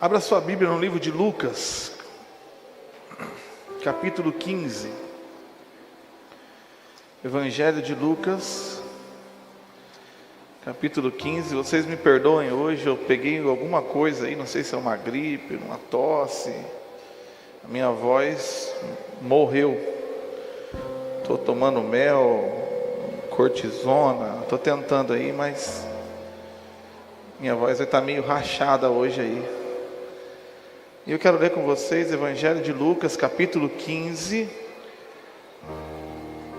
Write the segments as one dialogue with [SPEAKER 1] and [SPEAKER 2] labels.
[SPEAKER 1] Abra sua Bíblia no livro de Lucas, capítulo 15. Evangelho de Lucas, capítulo 15. Vocês me perdoem, hoje eu peguei alguma coisa aí, não sei se é uma gripe, uma tosse. A minha voz morreu. Estou tomando mel, cortisona, estou tentando aí, mas minha voz vai estar meio rachada hoje aí. E eu quero ler com vocês Evangelho de Lucas, capítulo 15.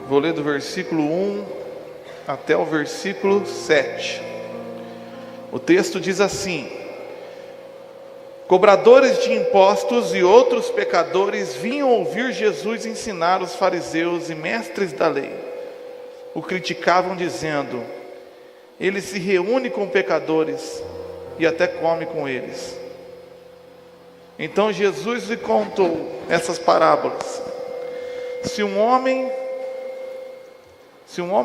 [SPEAKER 1] Vou ler do versículo 1 até o versículo 7. O texto diz assim: cobradores de impostos e outros pecadores vinham ouvir Jesus ensinar os fariseus e mestres da lei. O criticavam dizendo: ele se reúne com pecadores e até come com eles. Então Jesus lhe contou essas parábolas. Se um homem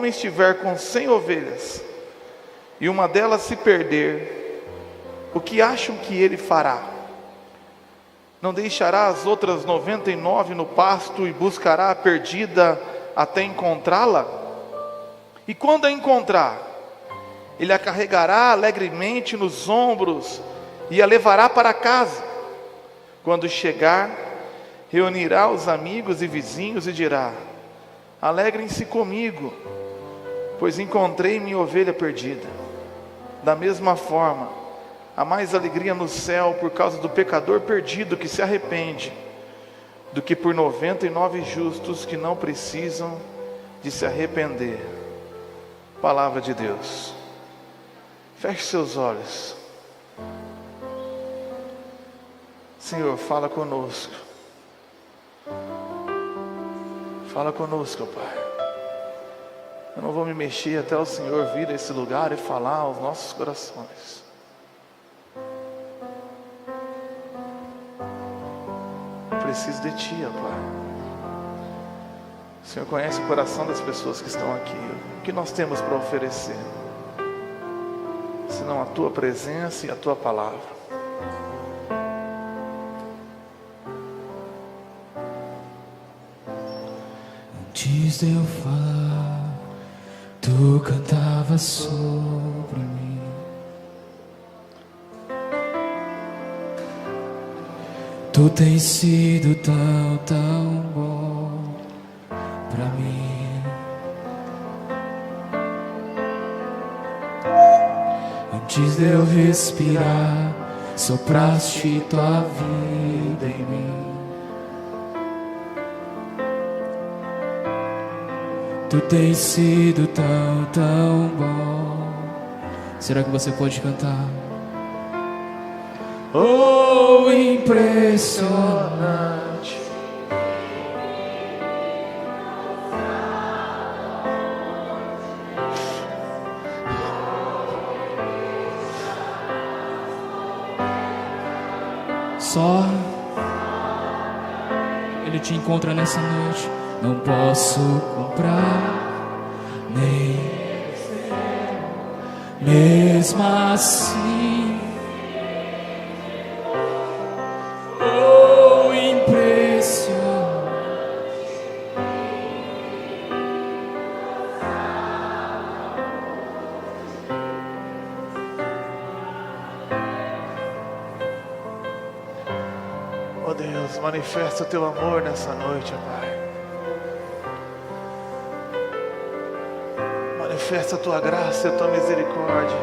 [SPEAKER 1] estiver com 100 ovelhas e uma delas se perder, o que acham que ele fará? Não deixará as outras 99 no pasto e buscará a perdida até encontrá-la? E quando a encontrar, ele a carregará alegremente nos ombros e a levará para casa. Quando chegar, reunirá os amigos e vizinhos e dirá: alegrem-se comigo, pois encontrei minha ovelha perdida. Da mesma forma, há mais alegria no céu por causa do pecador perdido que se arrepende, do que por 99 justos que não precisam de se arrepender. Palavra de Deus. Feche seus olhos. Senhor, fala conosco. Fala conosco, Pai. Eu não vou me mexer até o Senhor vir a esse lugar e falar aos nossos corações. Eu preciso de Ti, ó Pai. O Senhor conhece o coração das pessoas que estão aqui. O que nós temos para oferecer? Senão a Tua presença e a Tua palavra.
[SPEAKER 2] Antes de eu falar, tu cantavas sobre mim. Tu tens sido tão, tão bom pra mim. Antes de eu respirar, sopraste tua vida em mim. Tu tens sido tão, tão bom. Será que você pode cantar? Oh, impressionante. Só Ele te encontra nessa noite. Não posso comprar, nem mesmo assim. Oh, impressionante.
[SPEAKER 1] Oh Deus, manifesta o Teu amor nessa noite, ó Pai. Manifesta a Tua graça e a Tua misericórdia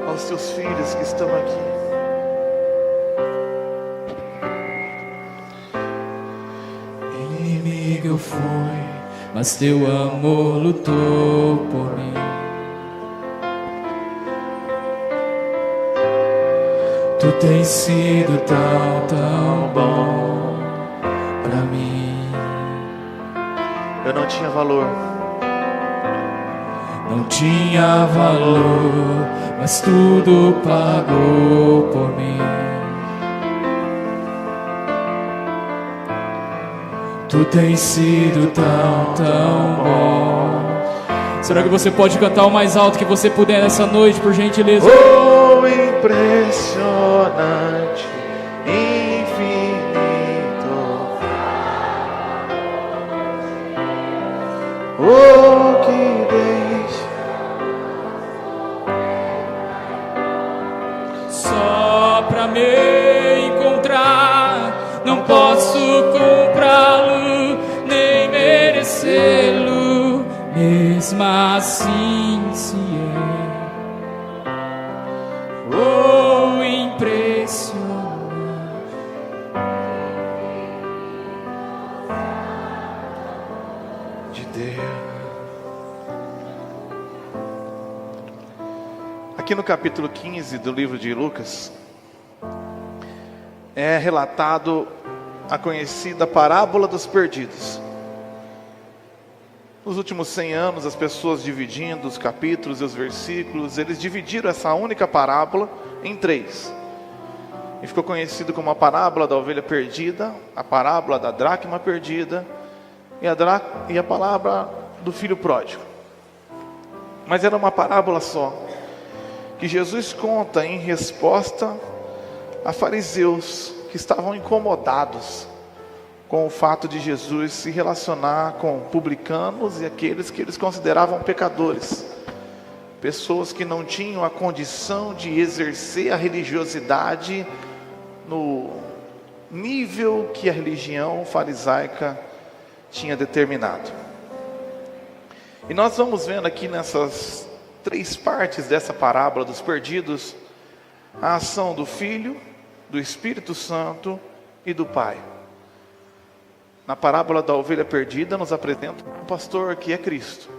[SPEAKER 1] aos Teus filhos que estão aqui.
[SPEAKER 2] Inimigo eu fui, mas Teu amor lutou por mim. Tu tens sido tão, tão bom pra mim.
[SPEAKER 1] Eu não tinha valor.
[SPEAKER 2] Não tinha valor, mas tudo pagou por mim. Tu tens sido tão, tão bom. Será que você pode cantar o mais alto que você puder nessa noite, por gentileza?
[SPEAKER 1] Oh, impressionante, infinito. Oh, que deixa.
[SPEAKER 2] Só pra me encontrar, não posso comprá-lo, nem merecê-lo, mesmo assim se é. Oh, impressionante.
[SPEAKER 1] De Deus. Aqui no capítulo 15 do livro de Lucas é relatado a conhecida parábola dos perdidos. Nos últimos 100 anos, as pessoas dividindo os capítulos e os versículos, eles dividiram essa única parábola em 3. E ficou conhecido como a parábola da ovelha perdida, a parábola da dracma perdida e a parábola do filho pródigo. Mas era uma parábola só, que Jesus conta em resposta a fariseus que estavam incomodados com o fato de Jesus se relacionar com publicanos e aqueles que eles consideravam pecadores, pessoas que não tinham a condição de exercer a religiosidade no nível que a religião farisaica tinha determinado. E nós vamos vendo aqui nessas 3 partes dessa parábola dos perdidos, a ação do Filho, do Espírito Santo e do Pai. Na parábola da ovelha perdida nos apresenta um pastor que é Cristo.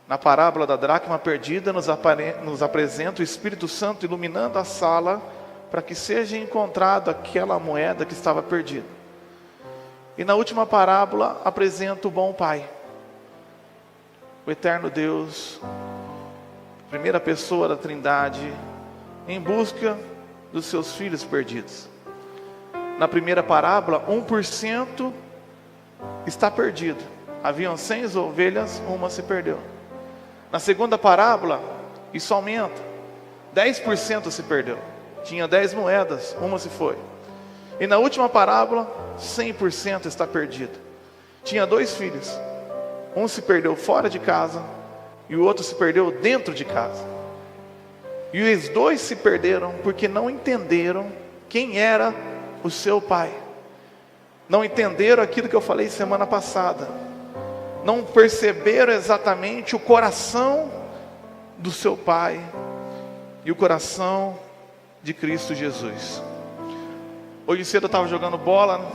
[SPEAKER 1] Na parábola da dracma perdida nos apresenta o Espírito Santo iluminando a sala para que seja encontrada aquela moeda que estava perdida. E na última parábola apresenta o bom Pai, o eterno Deus, primeira pessoa da Trindade, em busca dos seus filhos perdidos. Na primeira parábola, 1% está perdido. Haviam 100 ovelhas, uma se perdeu. Na segunda parábola, isso aumenta. 10% se perdeu. Tinha 10 moedas, uma se foi. E na última parábola, 100% está perdido. Tinha 2 filhos. Um se perdeu fora de casa e o outro se perdeu dentro de casa. E os 2 se perderam porque não entenderam quem era o seu pai. Não entenderam aquilo que eu falei semana passada. Não perceberam exatamente o coração do seu pai e o coração de Cristo Jesus. Hoje cedo eu estava jogando bola.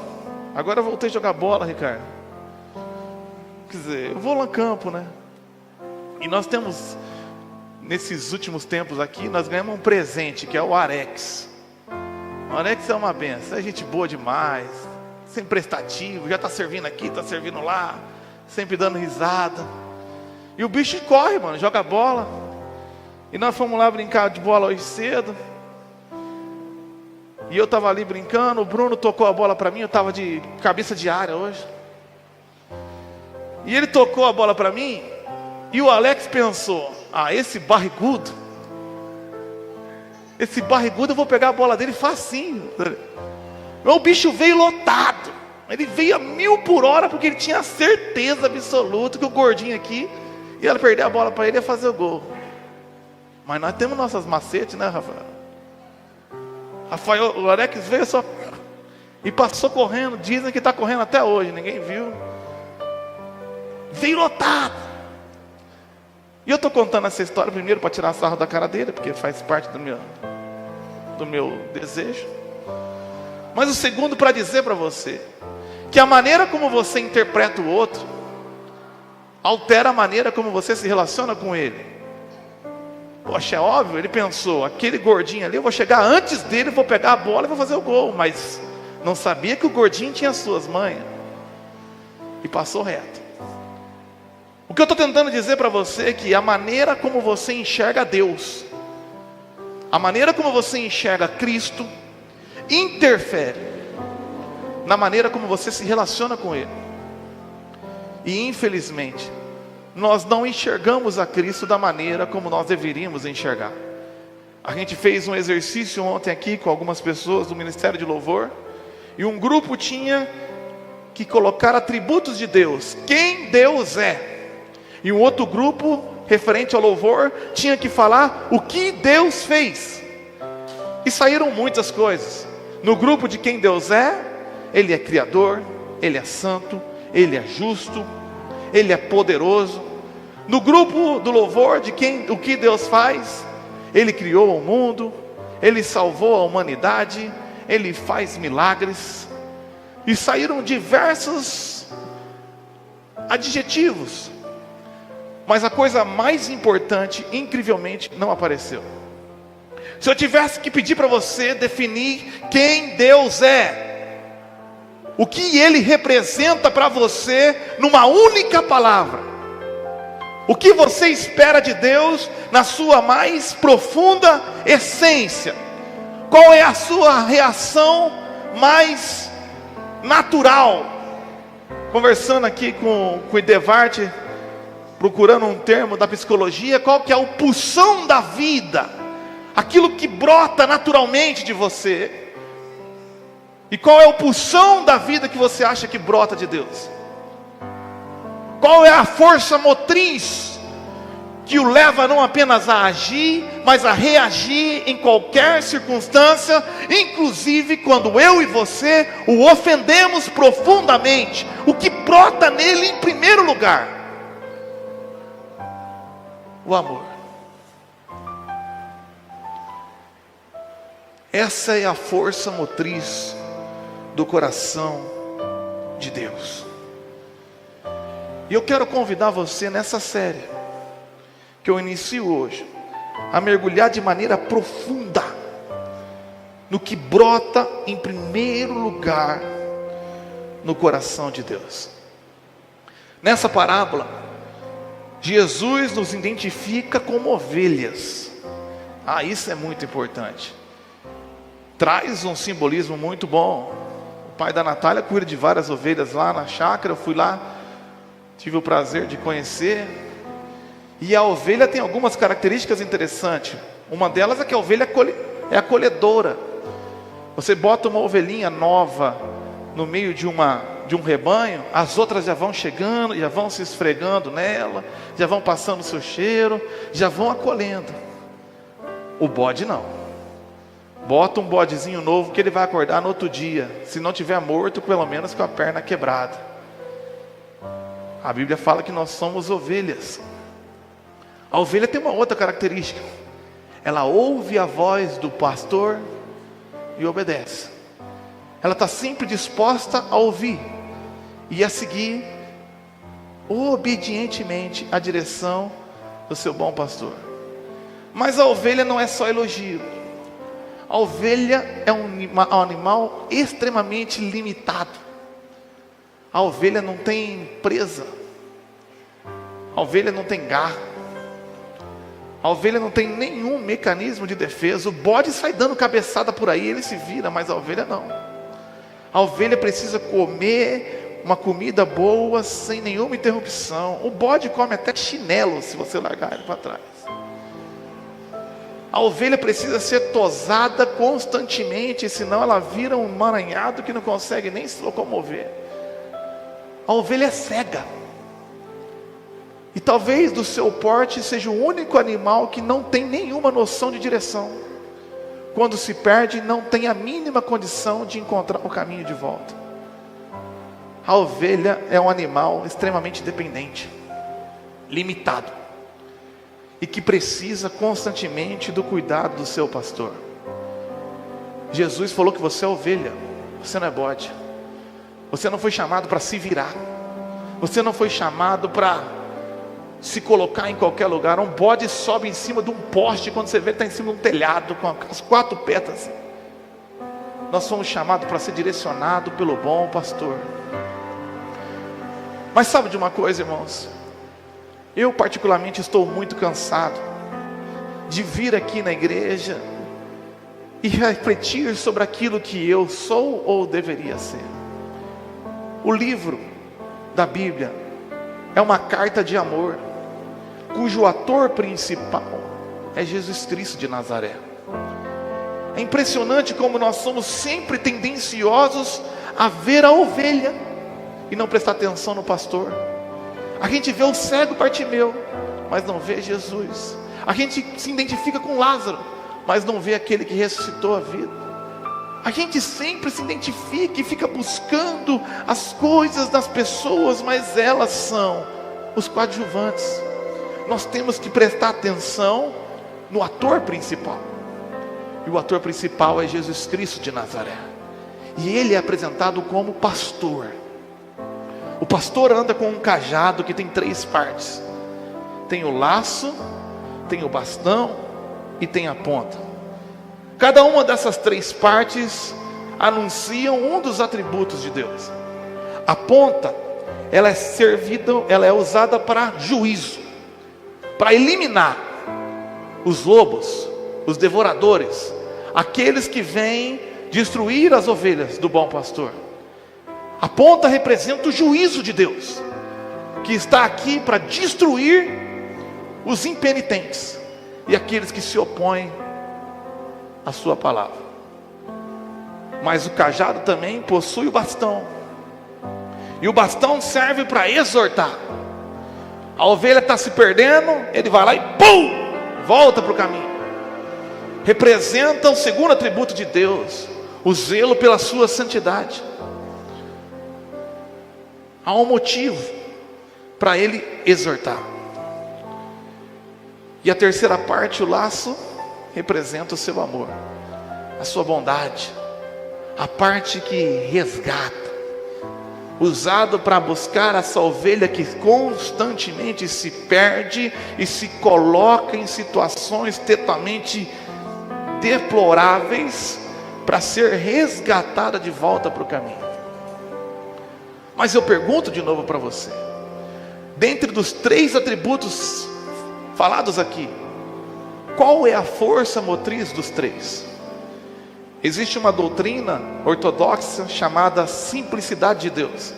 [SPEAKER 1] Agora eu voltei a jogar bola, Ricardo. Quer dizer, eu vou lá no campo, né? E nós temos, nesses últimos tempos aqui, nós ganhamos um presente, que é o Arex. O Arex é uma benção, é gente boa demais, sempre prestativo, já está servindo aqui, está servindo lá, sempre dando risada. E o bicho corre, mano, joga bola. E nós fomos lá brincar de bola hoje cedo. E eu estava ali brincando, o Bruno tocou a bola para mim, eu estava de cabeça de área hoje. E ele tocou a bola para mim, e o Alex pensou, esse barrigudo eu vou pegar a bola dele facinho. O bicho veio lotado, ele veio a 1000 por hora, porque ele tinha certeza absoluta que o gordinho aqui ia perder a bola para ele e ia fazer o gol. Mas nós temos nossas macetes, né, Rafael? O Alex veio só e passou correndo, dizem que está correndo até hoje, ninguém viu. Veio lotado. E eu estou contando essa história primeiro para tirar sarro da cara dele, porque faz parte do meu desejo. Mas o segundo para dizer para você que a maneira como você interpreta o outro altera a maneira como você se relaciona com ele. Poxa, é óbvio, ele pensou, aquele gordinho ali, eu vou chegar antes dele, vou pegar a bola e vou fazer o gol. Mas não sabia que o gordinho tinha suas manhas. E passou reto. O que eu estou tentando dizer para você é que a maneira como você enxerga Deus, a maneira como você enxerga Cristo, interfere na maneira como você se relaciona com Ele. E infelizmente, nós não enxergamos a Cristo da maneira como nós deveríamos enxergar. A gente fez um exercício ontem aqui com algumas pessoas do Ministério de Louvor, e um grupo tinha que colocar atributos de Deus, quem Deus é, e um outro grupo, referente ao louvor, tinha que falar o que Deus fez, e saíram muitas coisas. No grupo de quem Deus é, Ele é Criador, Ele é Santo, Ele é justo, Ele é poderoso. No grupo do louvor de o que Deus faz, Ele criou o mundo, Ele salvou a humanidade, Ele faz milagres. E saíram diversos adjetivos, mas a coisa mais importante, incrivelmente, não apareceu. Se eu tivesse que pedir para você definir quem Deus é, o que Ele representa para você numa única palavra, o que você espera de Deus na sua mais profunda essência, qual é a sua reação mais natural? Conversando aqui com o Idevart, procurando um termo da psicologia, qual que é o pulsão da vida, aquilo que brota naturalmente de você, e qual é o pulsão da vida que você acha que brota de Deus? Qual é a força motriz que o leva não apenas a agir, mas a reagir em qualquer circunstância, inclusive quando eu e você o ofendemos profundamente? O que brota nele em primeiro lugar? O amor. Essa é a força motriz do coração de Deus. E eu quero convidar você nessa série que eu inicio hoje, a mergulhar de maneira profunda no que brota em primeiro lugar no coração de Deus. Nessa parábola, Jesus nos identifica como ovelhas. Isso é muito importante. Traz um simbolismo muito bom. O pai da Natália cuida de várias ovelhas lá na chácara. Eu fui lá, tive o prazer de conhecer. E a ovelha tem algumas características interessantes. Uma delas é que a ovelha é acolhedora. Você bota uma ovelhinha nova no meio de um rebanho, as outras já vão chegando, já vão se esfregando nela, já vão passando o seu cheiro, já vão acolhendo. O bode não. Bota um bodezinho novo que ele vai acordar no outro dia, se não tiver morto, pelo menos com a perna quebrada. A Bíblia fala que nós somos ovelhas. A ovelha tem uma outra característica: ela ouve a voz do pastor e obedece. Ela está sempre disposta a ouvir e a seguir obedientemente a direção do seu bom pastor. Mas a ovelha não é só elogio. A ovelha é um animal extremamente limitado. A ovelha não tem presa. A ovelha não tem garra. A ovelha não tem nenhum mecanismo de defesa. O bode sai dando cabeçada por aí, ele se vira, mas a ovelha não. A ovelha precisa comer uma comida boa, sem nenhuma interrupção. O bode come até chinelo, se você largar ele para trás. A ovelha precisa ser tosada constantemente, senão ela vira um emaranhado que não consegue nem se locomover. A ovelha é cega. E talvez do seu porte seja o único animal que não tem nenhuma noção de direção. Quando se perde, não tem a mínima condição de encontrar o caminho de volta. A ovelha é um animal extremamente dependente, limitado, e que precisa constantemente do cuidado do seu pastor. Jesus falou que você é ovelha, você não é bode. Você não foi chamado para se virar. Você não foi chamado para se colocar em qualquer lugar. Um bode sobe em cima de um poste, quando você vê, ele está em cima de um telhado, com as 4 petas. Nós somos chamados para ser direcionados pelo bom pastor. Mas sabe de uma coisa, irmãos? Eu particularmente estou muito cansado de vir aqui na igreja e refletir sobre aquilo que eu sou ou deveria ser. O livro da Bíblia é uma carta de amor, cujo ator principal é Jesus Cristo de Nazaré. É impressionante como nós somos sempre tendenciosos a ver a ovelha e não prestar atenção no pastor. A gente vê o cego Bartimeu, mas não vê Jesus. A gente se identifica com Lázaro, mas não vê aquele que ressuscitou a vida. A gente sempre se identifica e fica buscando as coisas das pessoas, mas elas são os coadjuvantes. Nós temos que prestar atenção no ator principal. E o ator principal é Jesus Cristo de Nazaré. E ele é apresentado como pastor. O pastor anda com um cajado que tem 3 partes. Tem o laço, tem o bastão e tem a ponta. Cada uma dessas 3 partes anunciam um dos atributos de Deus. A ponta, ela é usada para juízo, para eliminar os lobos, os devoradores, aqueles que vêm destruir as ovelhas do bom pastor. A ponta representa o juízo de Deus, que está aqui para destruir os impenitentes e aqueles que se opõem à sua palavra. Mas o cajado também possui o bastão, e o bastão serve para exortar. A ovelha está se perdendo, ele vai lá e pum, volta para o caminho. Representa o segundo atributo de Deus, o zelo pela sua santidade. Há um motivo para ele exortar. E a terceira parte, o laço, representa o seu amor, a sua bondade, a parte que resgata, usado para buscar essa ovelha que constantemente se perde e se coloca em situações totalmente deploráveis, para ser resgatada de volta para o caminho. Mas eu pergunto de novo para você, dentre dos 3 atributos falados aqui, qual é a força motriz dos 3? Existe uma doutrina ortodoxa chamada simplicidade de Deus.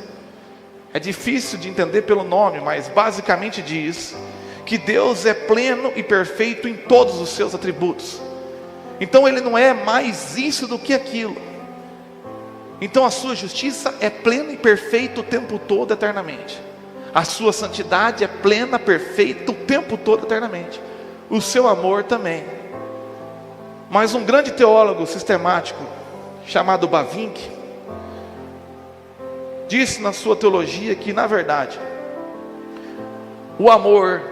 [SPEAKER 1] É difícil de entender pelo nome, mas basicamente diz que Deus é pleno e perfeito em todos os seus atributos. Então ele não é mais isso do que aquilo. Então a sua justiça é plena e perfeita o tempo todo, eternamente. A sua santidade é plena, perfeita o tempo todo, eternamente. O seu amor também. Mas um grande teólogo sistemático, chamado Bavinck, disse na sua teologia que, na verdade, o amor,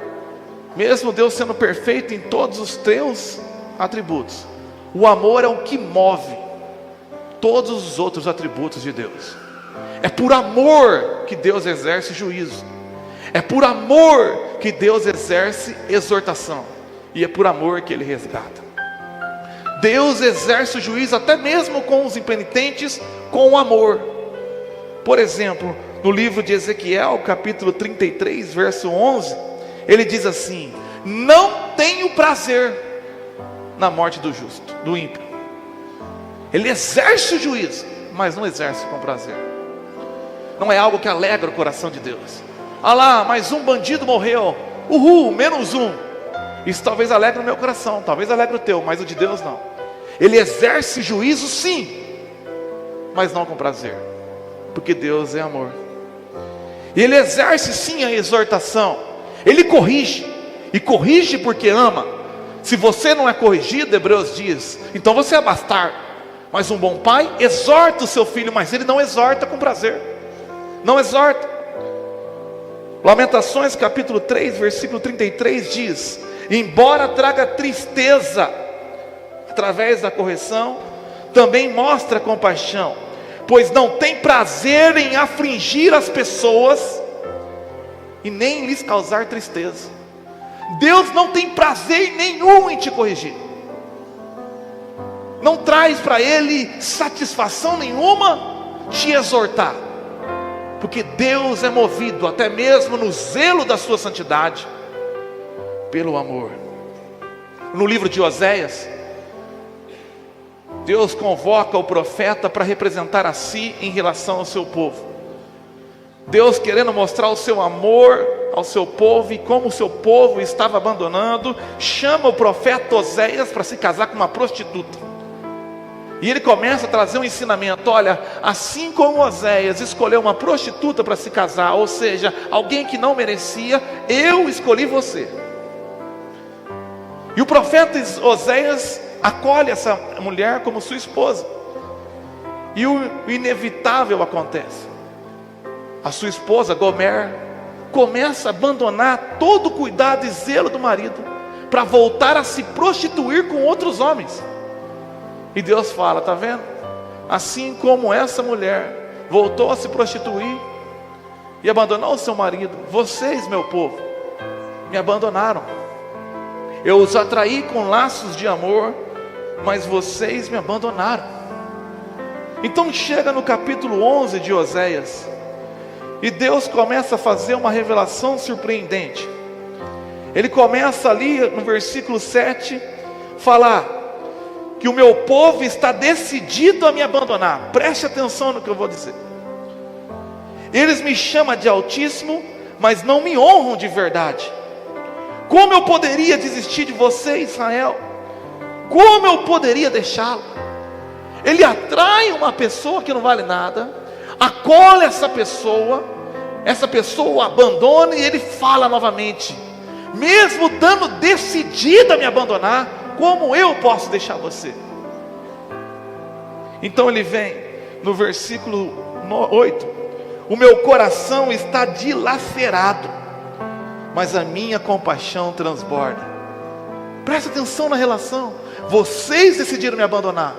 [SPEAKER 1] mesmo Deus sendo perfeito em todos os teus atributos, o amor é o que move todos os outros atributos de Deus. É por amor que Deus exerce juízo. É por amor que Deus exerce exortação. E é por amor que Ele resgata. Deus exerce o juízo até mesmo com os impenitentes, com o amor. Por exemplo, no livro de Ezequiel, capítulo 33, verso 11, ele diz assim: não tenho prazer na morte do justo, do ímpio. Ele exerce o juízo, mas não exerce com prazer. Não é algo que alegra o coração de Deus. Ah lá, mais um bandido morreu, uhul, menos um. Isso talvez alegre o meu coração, talvez alegre o teu, mas o de Deus não. Ele exerce juízo sim, mas não com prazer, porque Deus é amor. E Ele exerce sim a exortação. Ele corrige, e corrige porque ama. Se você não é corrigido, Hebreus diz, então você é bastardo. Mas um bom pai exorta o seu filho, mas ele não exorta com prazer. Não exorta. Lamentações capítulo 3, versículo 33 diz: embora traga tristeza, através da correção, também mostra compaixão, pois não tem prazer em afligir as pessoas e nem lhes causar tristeza. Deus não tem prazer nenhum em te corrigir. Não traz para Ele satisfação nenhuma te exortar, porque Deus é movido até mesmo no zelo da sua santidade pelo amor. No livro de Oséias, Deus convoca o profeta para representar a si em relação ao seu povo. Deus querendo mostrar o seu amor ao seu povo e como o seu povo estava abandonando, chama o profeta Oséias para se casar com uma prostituta. E ele começa a trazer um ensinamento: olha, assim como Oséias escolheu uma prostituta para se casar, ou seja, alguém que não merecia, eu escolhi você. E o profeta Oséias acolhe essa mulher como sua esposa. E o inevitável acontece: a sua esposa, Gomer, começa a abandonar todo o cuidado e zelo do marido, para voltar a se prostituir com outros homens. E Deus fala: está vendo? Assim como essa mulher voltou a se prostituir e abandonou o seu marido, vocês, meu povo, me abandonaram. Eu os atraí com laços de amor, mas vocês me abandonaram. Então chega no capítulo 11 de Oséias, e Deus começa a fazer uma revelação surpreendente. Ele começa ali no versículo 7, falar que o meu povo está decidido a me abandonar. Preste atenção no que eu vou dizer. Eles me chamam de Altíssimo, mas não me honram de verdade. Como eu poderia desistir de você, Israel? Como eu poderia deixá-lo? Ele atrai uma pessoa que não vale nada, acolhe essa pessoa o abandona, e ele fala novamente: mesmo estando decidida a me abandonar, como eu posso deixar você? Então ele vem no versículo 8: o meu coração está dilacerado, mas a minha compaixão transborda. Presta atenção na relação. Vocês decidiram me abandonar,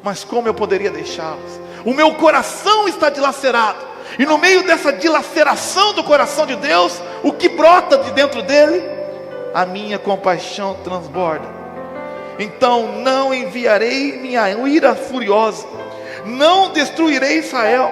[SPEAKER 1] mas como eu poderia deixá-los? O meu coração está dilacerado, e no meio dessa dilaceração do coração de Deus, o que brota de dentro dele? A minha compaixão transborda. Então não enviarei minha ira furiosa, não destruirei Israel,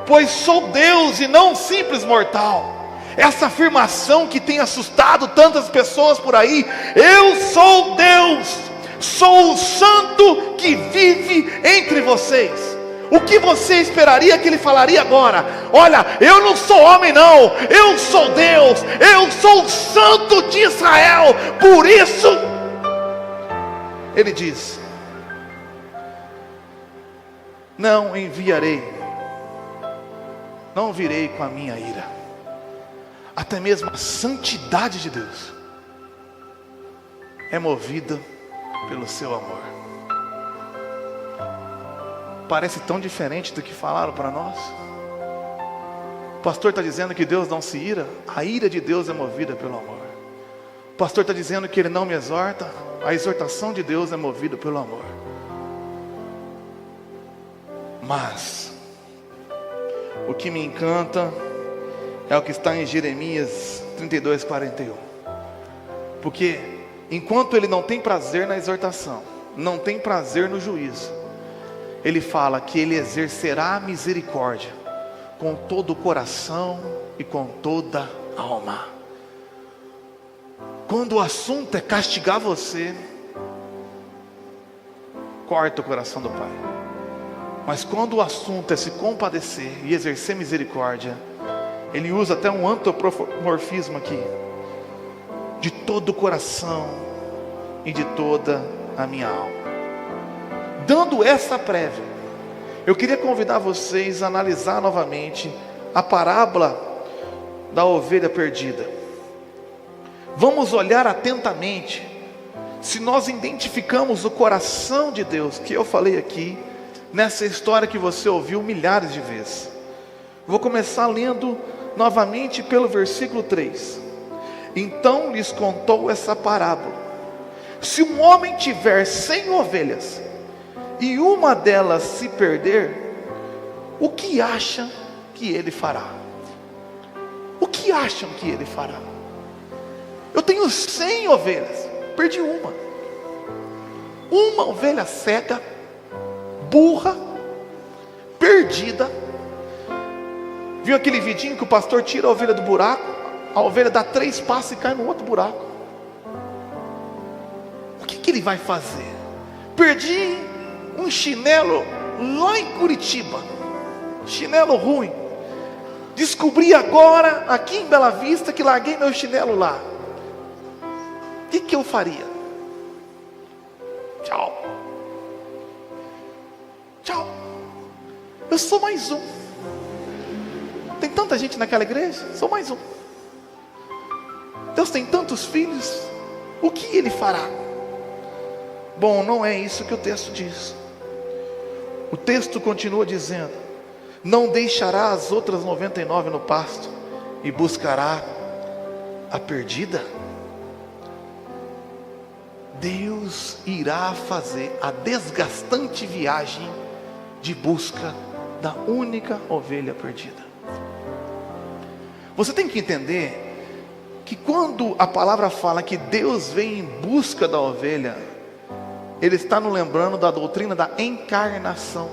[SPEAKER 1] pois sou Deus e não um simples mortal. Essa afirmação que tem assustado tantas pessoas por aí: eu sou Deus, sou o santo que vive entre vocês. O que você esperaria que ele falaria agora? Olha, eu não sou homem não, eu sou Deus, eu sou o santo de Israel. Por isso ele diz: não enviarei, não virei com a minha ira. Até mesmo a santidade de Deus é movida pelo seu amor. Parece tão diferente do que falaram para nós. O pastor está dizendo que Deus não se ira. A ira de Deus é movida pelo amor. O pastor está dizendo que Ele não me exorta. A exortação de Deus é movida pelo amor. Mas o que me encanta é o que está em Jeremias 32:41. Porque enquanto Ele não tem prazer na exortação, não tem prazer no juízo, Ele fala que Ele exercerá a misericórdia com todo o coração e com toda a alma. Quando o assunto é castigar você, corta o coração do Pai. Mas quando o assunto é se compadecer e exercer misericórdia, Ele usa até um antropomorfismo aqui: de todo o coração e de toda a minha alma. Dando essa prévia, eu queria convidar vocês a analisar novamente a parábola da ovelha perdida. Vamos olhar atentamente se nós identificamos o coração de Deus, que eu falei aqui, nessa história que você ouviu milhares de vezes. Vou começar lendo novamente pelo versículo 3. Então lhes contou essa parábola: se um homem tiver 100 ovelhas, e uma delas se perder, o que acham que ele fará? O que acham que ele fará? Eu tenho 100 ovelhas, perdi uma. Uma ovelha cega, burra, perdida. Viu aquele vidinho que o pastor tira a ovelha do buraco? A ovelha dá 3 passos e cai no outro buraco. O que ele vai fazer? Perdi um chinelo lá em Curitiba, chinelo ruim. Descobri agora, aqui em Bela Vista, que larguei meu chinelo lá. O que eu faria? Tchau. Tchau. Eu sou mais um. Tem tanta gente naquela igreja, sou mais um. Deus tem tantos filhos, o que Ele fará? Bom, não é isso que o texto diz. O texto continua dizendo: não deixará as outras 99 no pasto e buscará a perdida. Deus irá fazer a desgastante viagem de busca da única ovelha perdida. Você tem que entender que quando a palavra fala que Deus vem em busca da ovelha, Ele está nos lembrando da doutrina da encarnação.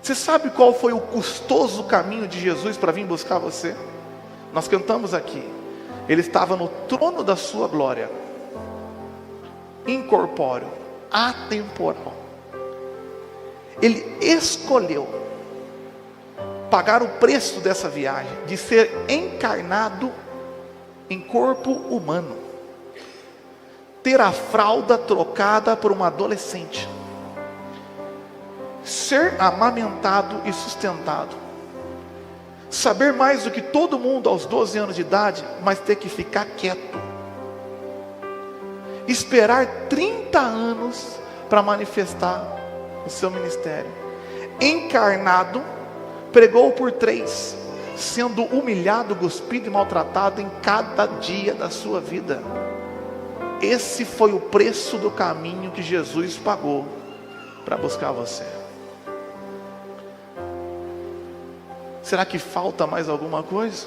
[SPEAKER 1] Você sabe qual foi o custoso caminho de Jesus para vir buscar você? Nós cantamos aqui. Ele estava no trono da sua glória, incorpóreo, atemporal. Ele escolheu pagar o preço dessa viagem, de ser encarnado em corpo humano, ter a fralda trocada por uma adolescente, ser amamentado e sustentado, saber mais do que todo mundo aos 12 anos de idade, mas ter que ficar quieto, esperar 30 anos para manifestar o seu ministério. Encarnado, pregou por 3, sendo humilhado, cuspido e maltratado em cada dia da sua vida. Esse foi o preço do caminho que Jesus pagou para buscar você. Será que falta mais alguma coisa?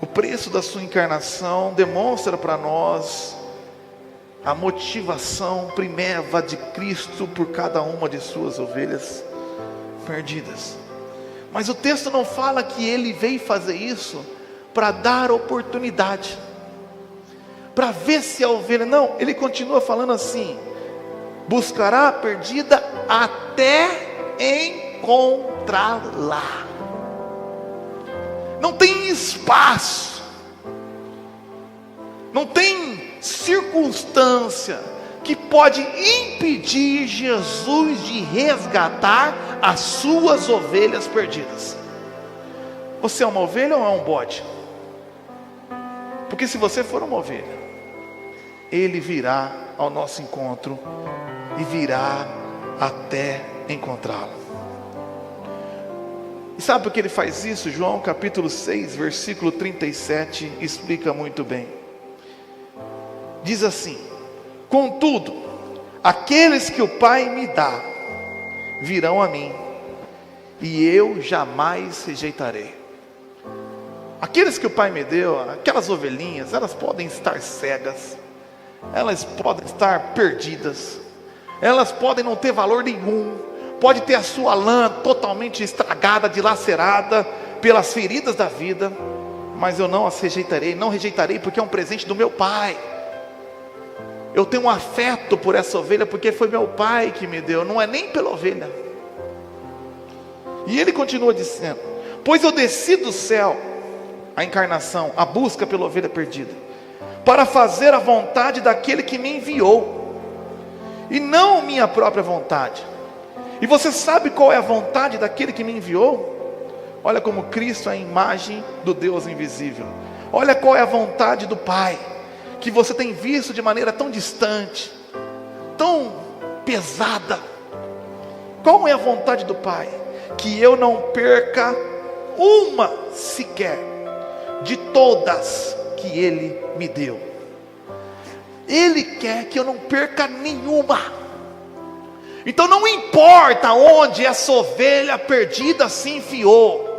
[SPEAKER 1] O preço da sua encarnação demonstra para nós a motivação primeva de Cristo por cada uma de suas ovelhas perdidas. Mas o texto não fala que Ele veio fazer isso para dar oportunidade, para ver se a ovelha, não, Ele continua falando assim: buscará a perdida até encontrá-la. Não tem espaço, não tem circunstância que pode impedir Jesus de resgatar as suas ovelhas perdidas. Você é uma ovelha ou é um bode? Porque se você for uma ovelha, Ele virá ao nosso encontro e virá até encontrá-la. E sabe por que Ele faz isso? João capítulo 6, versículo 37 explica muito bem. Diz assim: contudo, aqueles que o Pai me dá virão a mim, e eu jamais rejeitarei. Aqueles que o Pai me deu, aquelas ovelhinhas, elas podem estar cegas, elas podem estar perdidas, elas podem não ter valor nenhum, pode ter a sua lã totalmente estragada, dilacerada pelas feridas da vida, mas eu não as rejeitarei, não rejeitarei, porque é um presente do meu Pai. Eu tenho um afeto por essa ovelha, porque foi meu Pai que me deu, não é nem pela ovelha. E Ele continua dizendo: pois eu desci do céu, a encarnação, a busca pela ovelha perdida, para fazer a vontade daquele que me enviou, e não minha própria vontade. E você sabe qual é a vontade daquele que me enviou? Olha como Cristo é a imagem do Deus invisível. Olha qual é a vontade do Pai, que você tem visto de maneira tão distante, tão pesada. Qual é a vontade do Pai? Que eu não perca uma sequer de todas que Ele me deu. Ele quer que eu não perca nenhuma. Então não importa onde essa ovelha perdida se enfiou,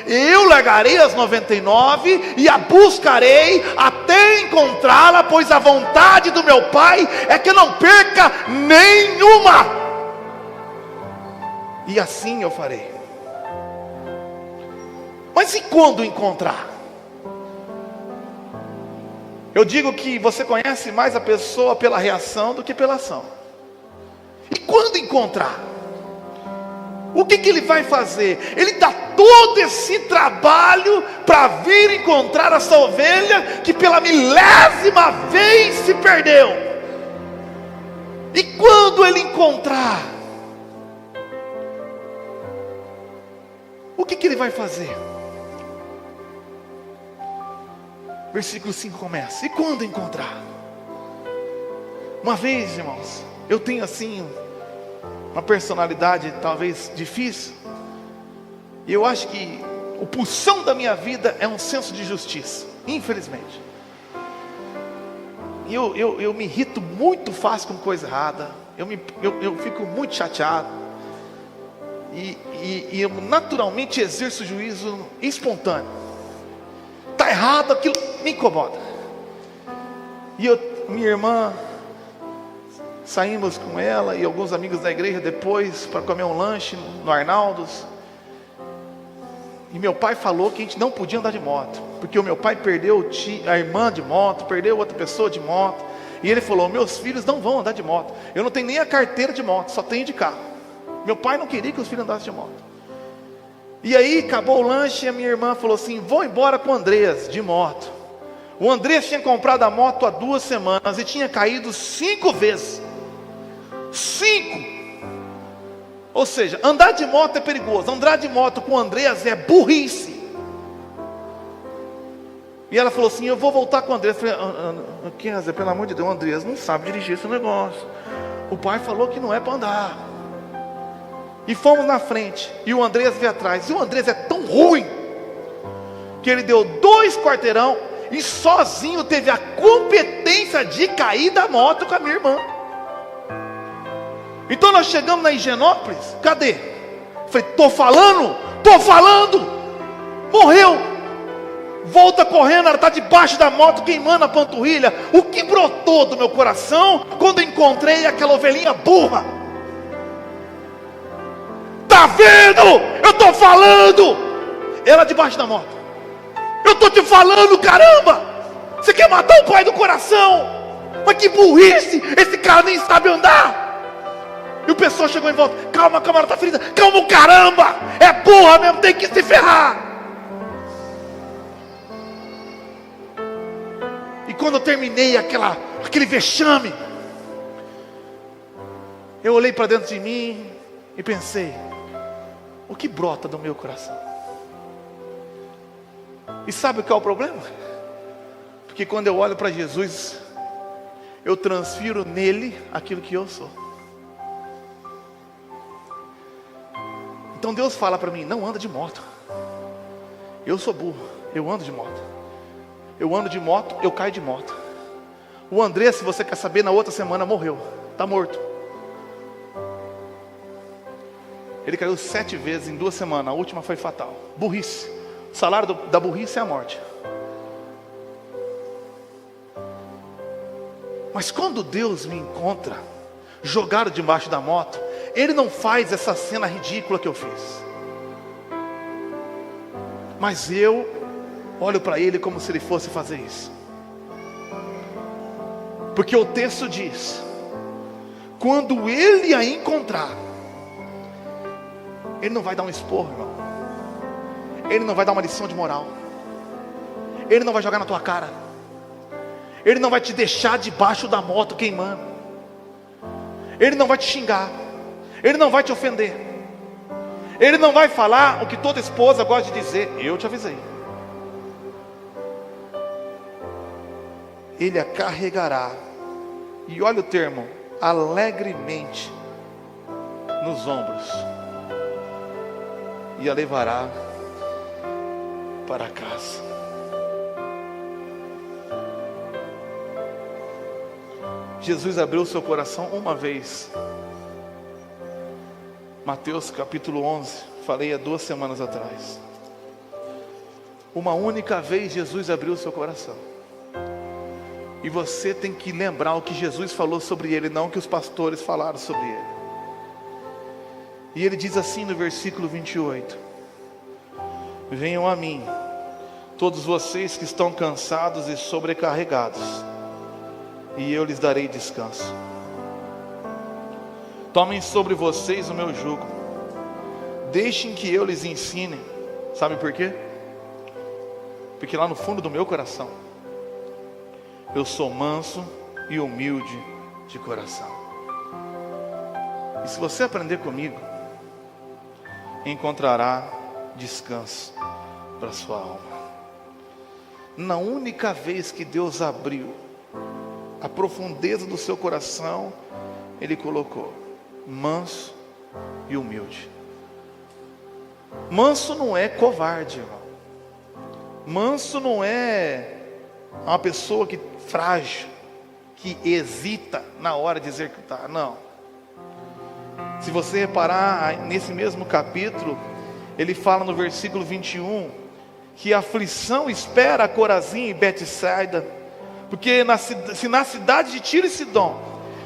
[SPEAKER 1] eu largarei as 99 e a buscarei até encontrá-la, pois a vontade do meu Pai é que eu não perca nenhuma. E assim eu farei. Mas e quando encontrar? Eu digo que você conhece mais a pessoa pela reação do que pela ação. E quando encontrar? O que ele vai fazer? Ele dá todo esse trabalho para vir encontrar essa ovelha que pela milésima vez se perdeu. E quando ele encontrar, o que ele vai fazer? Versículo 5 começa: e quando encontrar? Uma vez, irmãos, eu tenho assim uma personalidade talvez difícil, e eu acho que o pulsão da minha vida é um senso de justiça, infelizmente. E eu me irrito muito fácil com coisa errada, eu fico muito chateado, e eu naturalmente exerço juízo espontâneo. Está errado, aquilo me incomoda. E minha irmã, saímos com ela e alguns amigos da igreja depois para comer um lanche no Arnaldos. E meu pai falou que a gente não podia andar de moto, porque o meu pai perdeu a irmã de moto, perdeu outra pessoa de moto. E ele falou: meus filhos não vão andar de moto. Eu não tenho nem a carteira de moto, só tenho de carro. Meu pai não queria que os filhos andassem de moto. E aí acabou o lanche e a minha irmã falou assim: vou embora com o Andrés de moto. O Andrés tinha comprado a moto há 2 semanas e tinha caído 5 vezes. 5. Ou seja, andar de moto é perigoso. Andar de moto com o Andrés é burrice. E ela falou assim: eu vou voltar com o Andrés. Eu falei: Kenza, pelo amor de Deus, o Andrés não sabe dirigir esse negócio. O pai falou que não é para andar. E fomos na frente, e o Andrés veio atrás. E o Andrés é tão ruim que ele deu 2 quarteirão e sozinho teve a competência de cair da moto com a minha irmã. Então nós chegamos na Higienópolis. Cadê? Falei: tô falando. Morreu. Volta correndo, ela está debaixo da moto queimando a panturrilha. O que brotou do meu coração quando eu encontrei aquela ovelhinha burra? Tá vendo? Eu estou falando. Ela debaixo da moto. Eu estou te falando, caramba. Você quer matar o pai do coração? Mas que burrice. Esse cara nem sabe andar. E o pessoal chegou em volta: calma, ela está ferida. Calma, o caramba. É burra mesmo, tem que se ferrar. E quando eu terminei aquele vexame, eu olhei para dentro de mim e pensei: o que brota do meu coração? E sabe qual é o problema? Porque quando eu olho para Jesus, eu transfiro nele aquilo que eu sou. Então Deus fala para mim: não anda de moto. Eu sou burro, eu ando de moto. Eu ando de moto, eu caio de moto. O André, se você quer saber, na outra semana morreu. Está morto. Ele caiu 7 vezes em 2 semanas. A última foi fatal. Burrice. O salário da burrice é a morte. Mas quando Deus me encontra jogado debaixo da moto, Ele não faz essa cena ridícula que eu fiz. Mas eu olho para Ele como se Ele fosse fazer isso. Porque o texto diz: quando Ele a encontrar, Ele não vai dar um esporro, irmão. Ele não vai dar uma lição de moral. Ele não vai jogar na tua cara. Ele não vai te deixar debaixo da moto queimando. Ele não vai te xingar. Ele não vai te ofender. Ele não vai falar o que toda esposa gosta de dizer: eu te avisei. Ele a carregará, e olha o termo, alegremente nos ombros, e a levará para casa. Jesus abriu seu coração uma vez. Mateus capítulo 11, falei há 2 semanas atrás. Uma única vez Jesus abriu seu coração. E você tem que lembrar o que Jesus falou sobre ele, não o que os pastores falaram sobre ele. E ele diz assim no versículo 28: venham a mim, todos vocês que estão cansados e sobrecarregados, e eu lhes darei descanso. Tomem sobre vocês o meu jugo, Deixem que eu lhes ensine. Sabe por quê? Porque lá no fundo do meu coração, eu sou manso e humilde de coração. E se você aprender comigo, encontrará descanso para a sua alma. Na única vez que Deus abriu a profundeza do seu coração, Ele colocou manso e humilde. Manso não é covarde, irmão. Manso não é uma pessoa que frágil, que hesita na hora de executar, não. Se você reparar nesse mesmo capítulo, ele fala no versículo 21, que a aflição espera a Corazim e Betsaida, porque se na cidade de Tiro e Sidom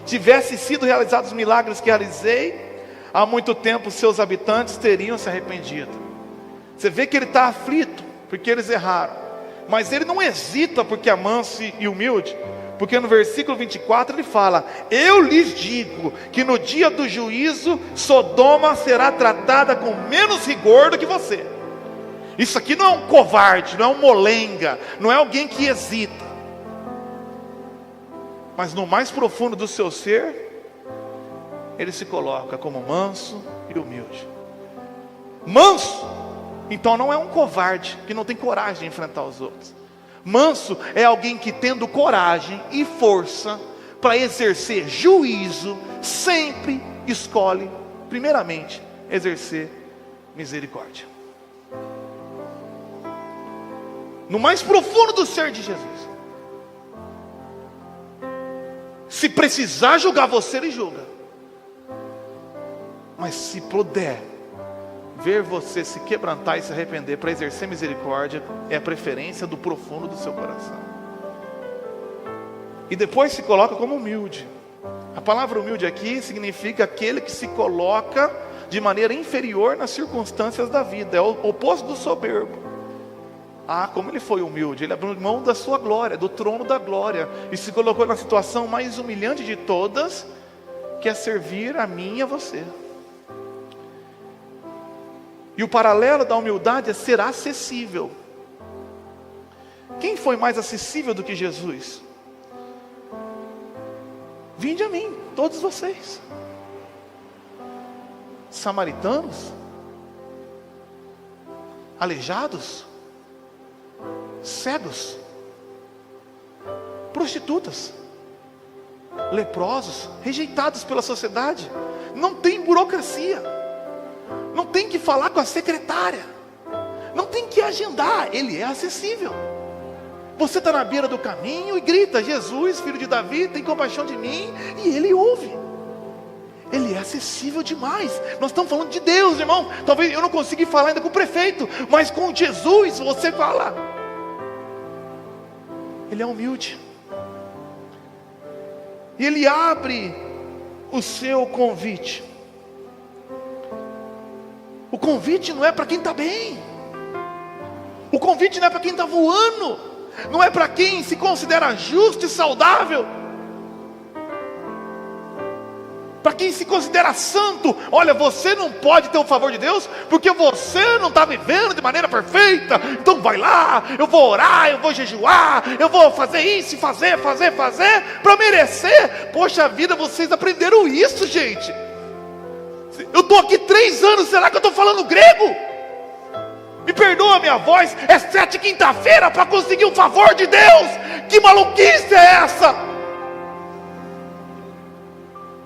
[SPEAKER 1] tivessem sido realizados os milagres que realizei, há muito tempo seus habitantes teriam se arrependido. Você vê que ele está aflito, porque eles erraram, mas ele não hesita porque é manso e humilde, porque no versículo 24 ele fala: eu lhes digo que no dia do juízo Sodoma será tratada com menos rigor do que você. Isso aqui não é um covarde, não é um molenga, não é alguém que hesita, mas no mais profundo do seu ser, ele se coloca como manso e humilde. Manso, então, não é um covarde que não tem coragem de enfrentar os outros. Manso é alguém que, tendo coragem e força para exercer juízo, sempre escolhe, primeiramente, exercer misericórdia. No mais profundo do ser de Jesus, se precisar julgar você, ele julga. Mas se puder ver você se quebrantar e se arrepender para exercer misericórdia, é a preferência do profundo do seu coração. E depois se coloca como humilde. A palavra humilde aqui significa aquele que se coloca de maneira inferior nas circunstâncias da vida. É o oposto do soberbo. Como ele foi humilde, ele abriu mão da sua glória, do trono da glória, e se colocou na situação mais humilhante de todas, que é servir a mim e a você. E o paralelo da humildade é ser acessível. Quem foi mais acessível do que Jesus? Vinde a mim, todos vocês. Samaritanos, aleijados, cegos, prostitutas, leprosos, rejeitados pela sociedade. Não tem burocracia. Não tem que falar com a secretária, não tem que agendar, ele é acessível. Você está na beira do caminho e grita: Jesus, filho de Davi, tem compaixão de mim, e ele ouve. Ele é acessível demais. Nós estamos falando de Deus, irmão. Talvez eu não consiga falar ainda com o prefeito, mas com Jesus você fala. Ele é humilde, e ele abre o seu convite. O convite não é para quem está bem. O convite não é para quem está voando. Não é para quem se considera justo e saudável. Para quem se considera santo. Olha, você não pode ter o favor de Deus, porque você não está vivendo de maneira perfeita. Então vai lá, eu vou orar, eu vou jejuar, eu vou fazer isso, fazer, para merecer. Poxa vida, vocês aprenderam isso, gente. Eu estou aqui 3 anos, será que eu estou falando grego? Me perdoa a minha voz, é 7 quinta-feira para conseguir um favor de Deus. Que maluquice é essa?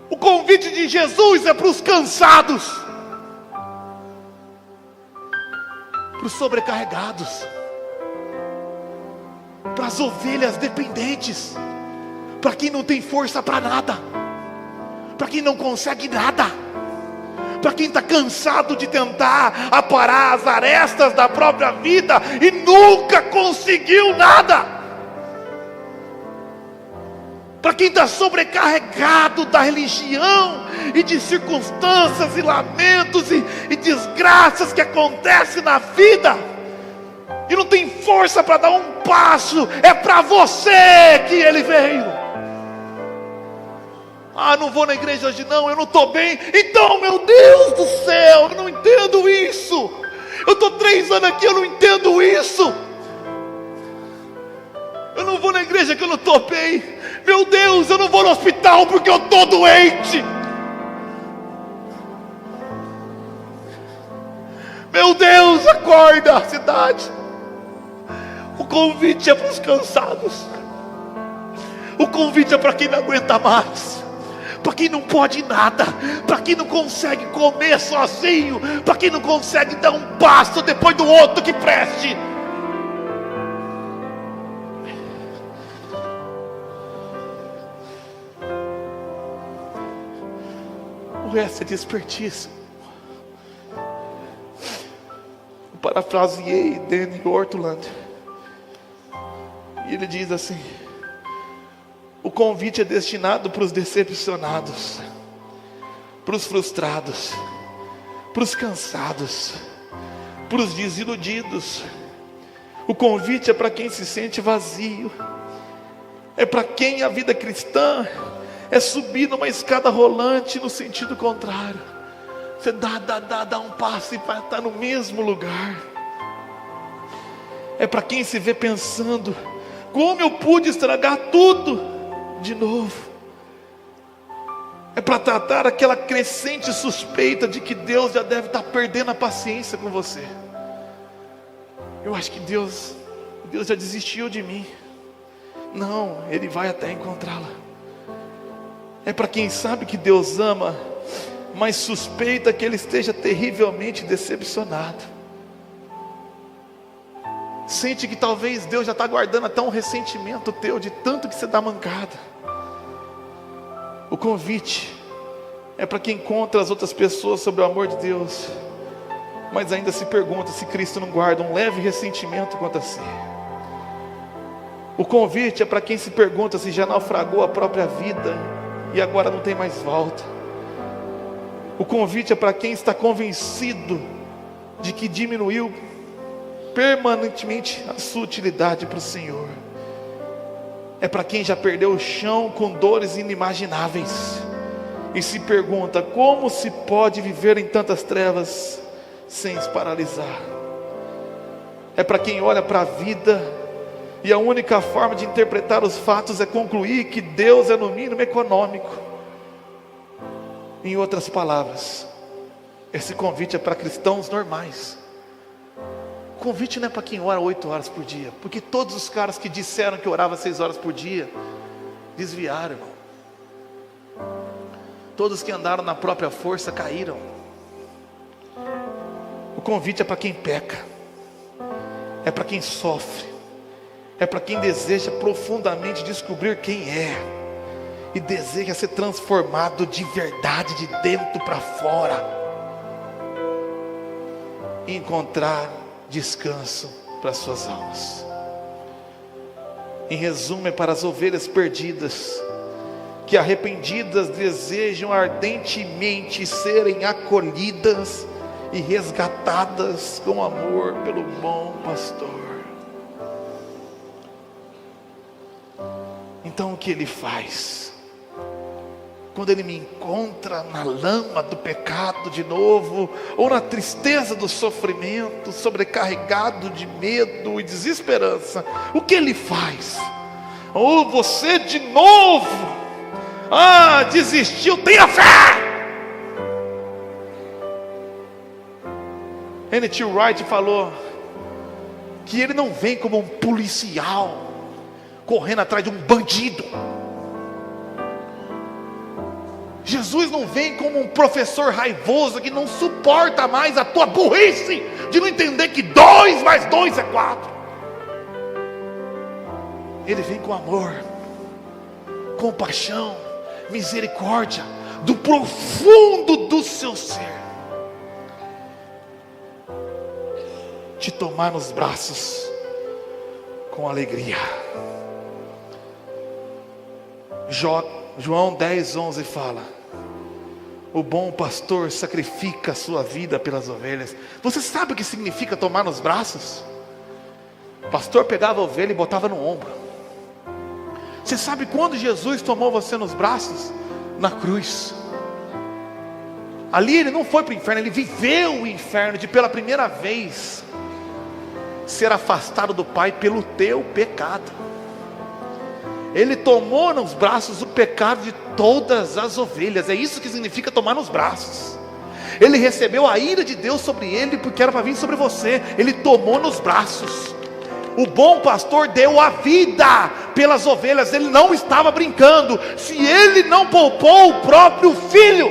[SPEAKER 1] O convite de Jesus é para os cansados, para os sobrecarregados, para as ovelhas dependentes, para quem não tem força para nada, para quem não consegue nada, para quem está cansado de tentar aparar as arestas da própria vida e nunca conseguiu nada, para quem está sobrecarregado da religião e de circunstâncias e lamentos e desgraças que acontecem na vida, e não tem força para dar um passo. É para você que ele veio. Ah, não vou na igreja hoje não, eu não estou bem. Então, meu Deus do céu, eu não entendo isso. Eu estou 3 anos aqui, eu não entendo isso. Eu não vou na igreja que eu não estou bem. Meu Deus, eu não vou no hospital porque eu estou doente. Meu Deus, acorda, cidade. O convite é para os cansados. O convite é para quem não aguenta mais, para quem não pode nada, para quem não consegue comer sozinho, para quem não consegue dar um passo depois do outro que preste. O resto é desperdício. Eu parafraseei Danny Ortland, e ele diz assim: o convite é destinado para os decepcionados, para os frustrados, para os cansados, para os desiludidos. O convite é para quem se sente vazio, é para quem a vida cristã é subir numa escada rolante no sentido contrário. Você dá um passo e vai estar no mesmo lugar. É para quem se vê pensando: como eu pude estragar tudo de novo? É para tratar aquela crescente suspeita de que Deus já deve estar perdendo a paciência com você. Eu acho que Deus já desistiu de mim. Não, Ele vai até encontrá-la. É para quem sabe que Deus ama, mas suspeita que Ele esteja terrivelmente decepcionado. Sente que talvez Deus já está guardando até um ressentimento teu, de tanto que você dá mancada. O convite é para quem encontra as outras pessoas sobre o amor de Deus, mas ainda se pergunta se Cristo não guarda um leve ressentimento contra si. O convite é para quem se pergunta se já naufragou a própria vida e agora não tem mais volta. O convite é para quem está convencido de que diminuiu permanentemente a sua utilidade para o Senhor. É para quem já perdeu o chão com dores inimagináveis e se pergunta como se pode viver em tantas trevas sem se paralisar. É para quem olha para a vida e a única forma de interpretar os fatos é concluir que Deus é no mínimo econômico. Em outras palavras, esse convite é para cristãos normais. O convite não é para quem ora 8 horas por dia, porque todos os caras que disseram que orava 6 horas por dia desviaram, irmão. Todos que andaram na própria força caíram. O convite é para quem peca, é para quem sofre, é para quem deseja profundamente descobrir quem é e deseja ser transformado de verdade, de dentro para fora, e encontrar descanso para suas almas. Em resumo, é para as ovelhas perdidas, que arrependidas desejam ardentemente serem acolhidas e resgatadas com amor pelo bom pastor. Então o que Ele faz? Quando Ele me encontra na lama do pecado de novo, ou na tristeza do sofrimento, sobrecarregado de medo e desesperança, o que Ele faz? Ou você de novo, desistiu, tenha fé! N.T. Wright falou que Ele não vem como um policial correndo atrás de um bandido. Jesus não vem como um professor raivoso que não suporta mais a tua burrice de não entender que 2 mais 2 é 4. Ele vem com amor, compaixão, misericórdia, do profundo do seu ser, te tomar nos braços com alegria. João 10:11 fala: o bom pastor sacrifica a sua vida pelas ovelhas. Você sabe o que significa tomar nos braços? O pastor pegava a ovelha e botava no ombro. Você sabe quando Jesus tomou você nos braços? na cruz. Ali ele não foi para o inferno, ele viveu o inferno de pela primeira vez ser afastado do Pai pelo teu pecado. Ele tomou nos braços o pecado de todas as ovelhas. É isso que significa tomar nos braços. Ele recebeu a ira de Deus sobre ele, porque era para vir sobre você. Ele tomou nos braços. O bom pastor deu a vida pelas ovelhas. Ele não estava brincando. Se ele não poupou o próprio filho,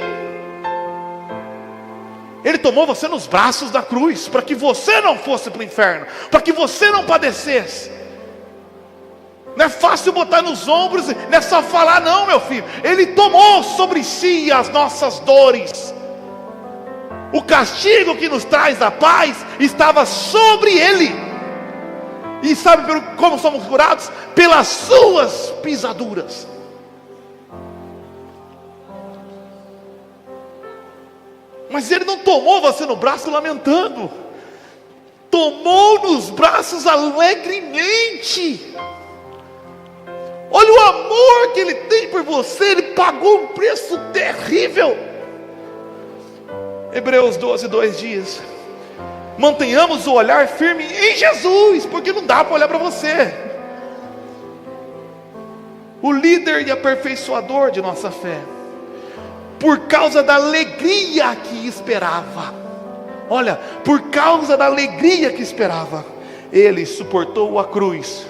[SPEAKER 1] ele tomou você nos braços da cruz, para que você não fosse para o inferno, para que você não padecesse. Não é fácil botar nos ombros, não é só falar não, meu filho. Ele tomou sobre si as nossas dores. O castigo que nos traz a paz estava sobre ele. E sabe como somos curados? Pelas suas pisaduras. Mas ele não tomou você no braço lamentando. Tomou nos braços alegremente. Olha o amor que ele tem por você. Ele pagou um preço terrível. Hebreus 12:2 diz: mantenhamos o olhar firme em Jesus, porque não dá para olhar para você. O líder e aperfeiçoador de nossa fé, por causa da alegria que esperava. Olha, por causa da alegria que esperava, ele suportou a cruz,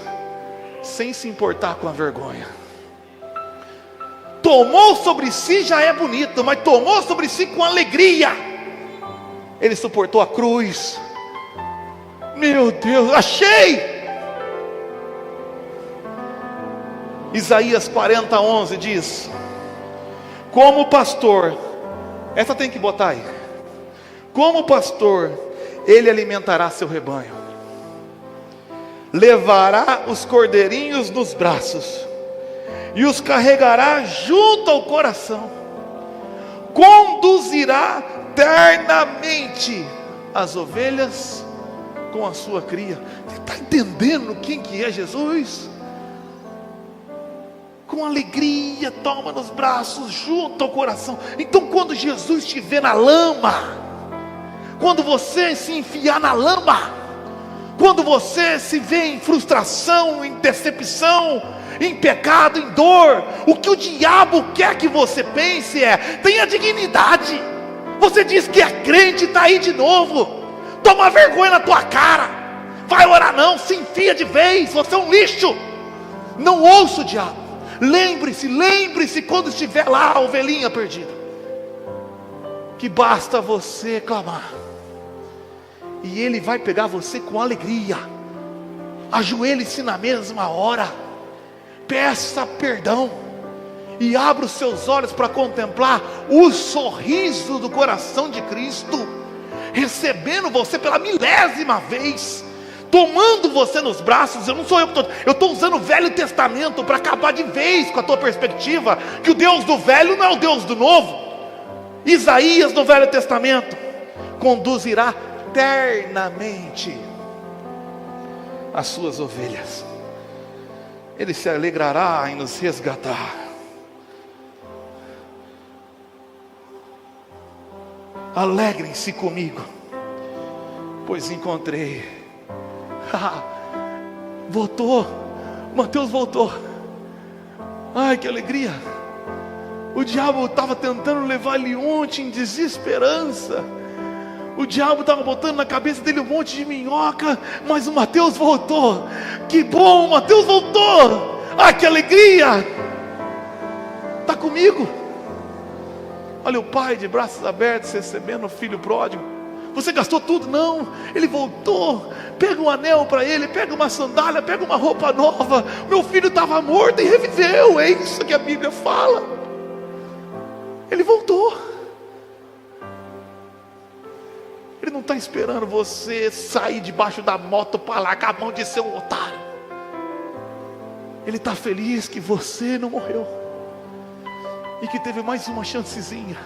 [SPEAKER 1] sem se importar com a vergonha. Tomou sobre si, já é bonito, mas tomou sobre si com alegria. Ele suportou a cruz. Meu Deus, achei! Isaías 40:11 diz: como pastor, essa tem que botar aí. Como pastor, ele alimentará seu rebanho, levará os cordeirinhos nos braços e os carregará junto ao coração, conduzirá ternamente as ovelhas com a sua cria. Você está entendendo quem que é Jesus? Com alegria toma nos braços, junto ao coração. Então quando Jesus estiver na lama, quando você se enfiar na lama, quando você se vê em frustração, em decepção, em pecado, em dor, o que o diabo quer que você pense é: tenha dignidade. Você diz que é crente, está aí de novo, toma vergonha na tua cara, vai orar não, se enfia de vez, você é um lixo. Não ouça o diabo. Lembre-se quando estiver lá a ovelhinha perdida, que basta você clamar, e ele vai pegar você com alegria. Ajoelhe-se na mesma hora, peça perdão, e abra os seus olhos para contemplar o sorriso do coração de Cristo, recebendo você pela 1000ª vez, tomando você nos braços. Eu não sou eu estou usando o Velho Testamento para acabar de vez com a tua perspectiva, que o Deus do Velho não é o Deus do Novo. Isaías no Velho Testamento: conduzirá ternamente as suas ovelhas, ele se alegrará em nos resgatar. Alegrem-se comigo, pois encontrei. Voltou, Mateus voltou. Ai, que alegria. O diabo estava tentando levar ele ontem em desesperança. O diabo estava botando na cabeça dele um monte de minhoca, mas o Mateus voltou. Que bom, Mateus voltou. Ah, que alegria. Está comigo. Olha o pai de braços abertos recebendo o filho pródigo. Você gastou tudo? Não, ele voltou. Pega um anel para ele, pega uma sandália, pega uma roupa nova. Meu filho estava morto e reviveu. É isso que a Bíblia fala. Ele voltou. Ele não está esperando você sair debaixo da moto para largar a mão de ser um otário. Ele está feliz que você não morreu, e que teve mais uma chancezinha,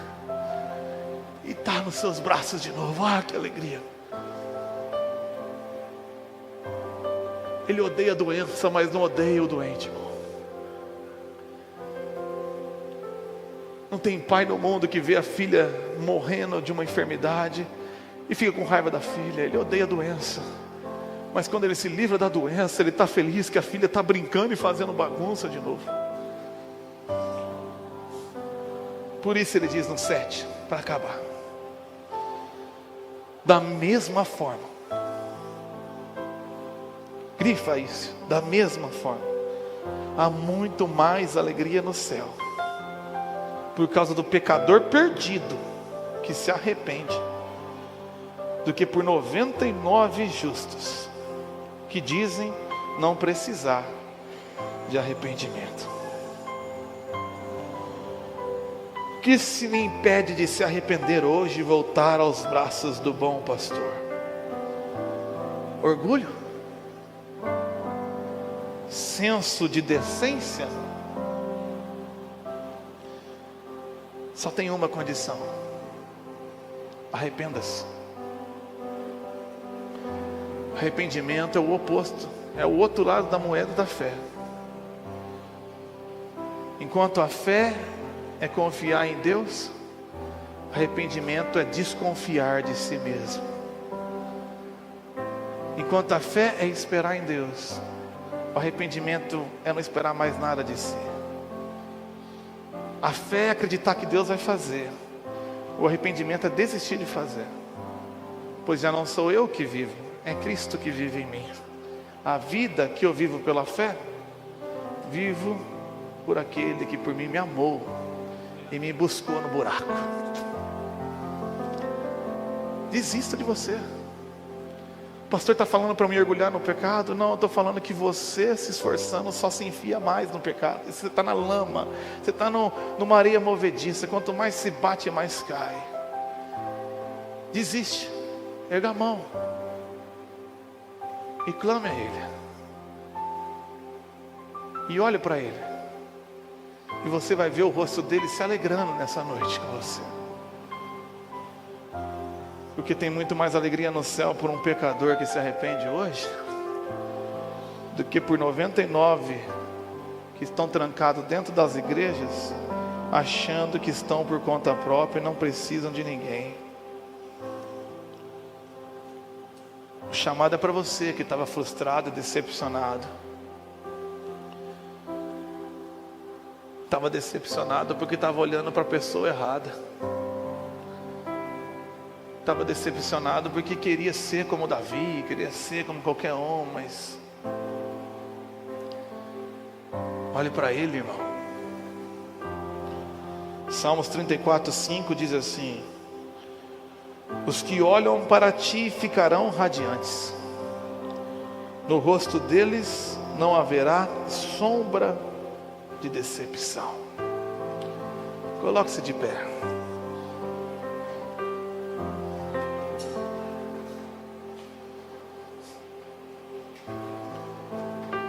[SPEAKER 1] e está nos seus braços de novo. Ah, que alegria. Ele odeia a doença, mas não odeia o doente. Não tem pai no mundo que vê a filha morrendo de uma enfermidade e fica com raiva da filha. Ele odeia a doença. Mas quando ele se livra da doença, ele está feliz que a filha está brincando e fazendo bagunça de novo. Por isso ele diz no 7, para acabar: da mesma forma, grifa isso, da mesma forma, há muito mais alegria no céu por causa do pecador perdido que se arrepende, do que por 99 justos que dizem não precisar de arrependimento. O que se me impede de se arrepender hoje e voltar aos braços do bom pastor? Orgulho? Senso de decência? Só tem uma condição: arrependa-se. Arrependimento é o oposto, é o outro lado da moeda da fé. Enquanto a fé é confiar em Deus, arrependimento é desconfiar de si mesmo. Enquanto a fé é esperar em Deus, o arrependimento é não esperar mais nada de si. A fé é acreditar que Deus vai fazer. O arrependimento é desistir de fazer. Pois já não sou eu que vivo, é Cristo que vive em mim. A vida que eu vivo pela fé, vivo por aquele que por mim me amou e me buscou no buraco. Desista de você. O pastor está falando para me mergulhar no pecado? Não, eu estou falando que você se esforçando só se enfia mais no pecado. Você está na lama, você está numa areia movediça. Quanto mais se bate, mais cai. Desiste, erga a mão e clame a Ele, e olhe para Ele, e você vai ver o rosto dele se alegrando nessa noite com você. Porque tem muito mais alegria no céu por um pecador que se arrepende hoje, do que por 99 que estão trancados dentro das igrejas, achando que estão por conta própria e não precisam de ninguém. O chamado é para você que estava frustrado e decepcionado. Estava decepcionado porque estava olhando para a pessoa errada. Estava decepcionado porque queria ser como Davi, queria ser como qualquer um, mas olhe para Ele, irmão. Salmos 34:5 diz assim: os que olham para ti ficarão radiantes, no rosto deles não haverá sombra de decepção. Coloque-se de pé.